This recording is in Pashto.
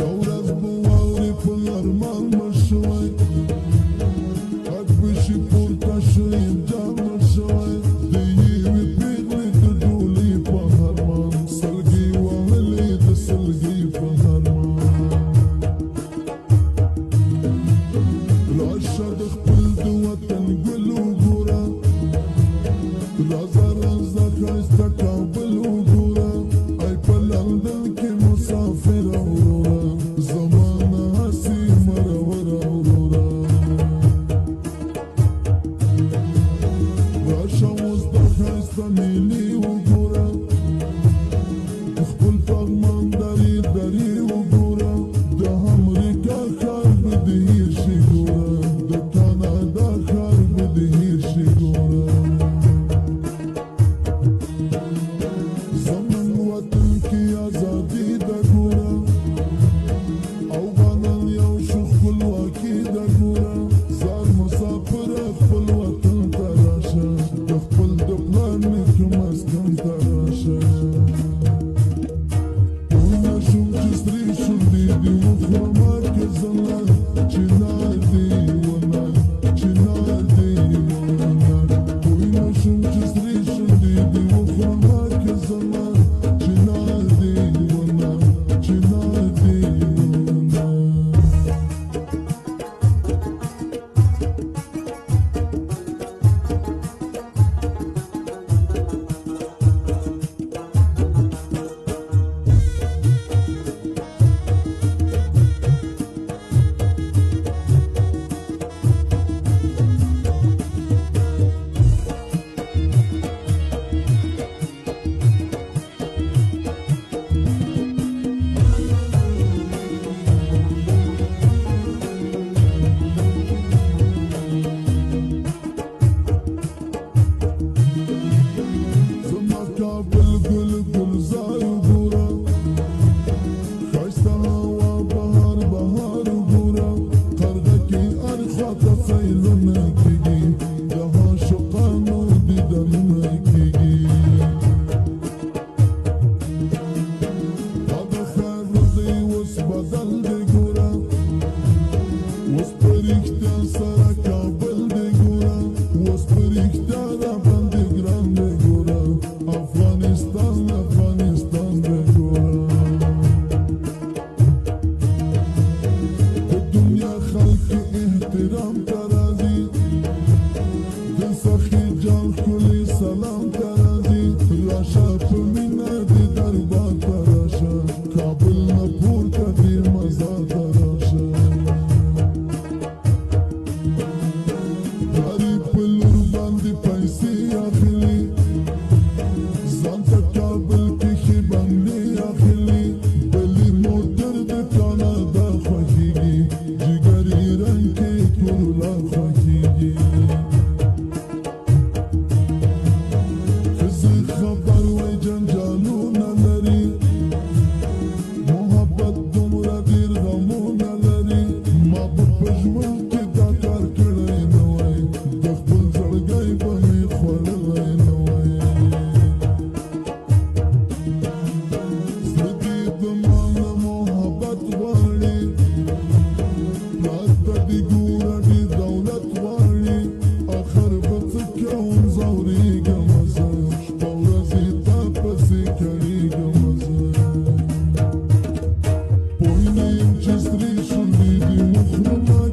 یو ورځ به واورې په ارمان مړ شوی غږ به شي پورته شوی جام مړ شوی د یوې پېغلې د ډولۍ په ارمان سلګۍ وهلې د سلګۍ په ارمان راشه د خپل د وطن ګل وګوره راځه راځه ښایسته کابل وګوره ای په لندن کې مسافر وروره زمانه هسې مروره وروره راشه اوس د ښایسته مېلې وګوره د خپل پغمان درې درې وګوره د امریکا ښار به دې هېر شي ګوره د کاناډا ښار به دې هېر شي ګوره زمون وطن کې ازادي ده ګوره افغانان یو شو خپلواکي ده ګوره زار مسافره خپل وطن ته راشه د خپل د پلار نیکه مسکن ته راشه پوه نه شوم چې سرې شونډې دې وخورمه که زما چنار دې ونه چنار دې ونه پوه نه شوم چې سرې شونډې دې وخورمه که زما چنار دې ونه چنار دې ونه زما کابل ګل ګلزار وګوره ښایسته هوا بهار بهار وګوره قرغه کې هر خواته سیلونه کېږي د عاشقانو دیدنونه کېږي دا د ښار دی اوس بدل دی ګوره اوس په رښتیا سره کابل دی ګوره اوس په رښتیا راباندې ګران دی ګوره افغانستان افغانستان دی ګوره د دنیا خلک احترام ته راځي د سخي جان ښکلي سلام ته راځي راشه په مینه د دربار ته راشه کابل نه پورته دې مزار ته راشه پلاری په لور باندې پیسې اخلي ځان ته کابل کې ښې بنګلې اخلي بلې موټر د کاناډا خوښېږي جګرې رنګ کې کرولا خوښېږي ښځې خبر وای جنجالونه لري محبت دومره ډېر غمونه لري ما به په ژوند کې دا کار کړی نه وای د خپل زړګی به مې خوړلی نه وای زړه دې د ما نه محبت غواړي پلار ته دې ګوره ډېر دولت غواړي آخر به څه کوم ځورېږمه زه شپه ورځې تا پسې کړېږمه زه پوه نه یم چې سرې شونډې دې وخورمه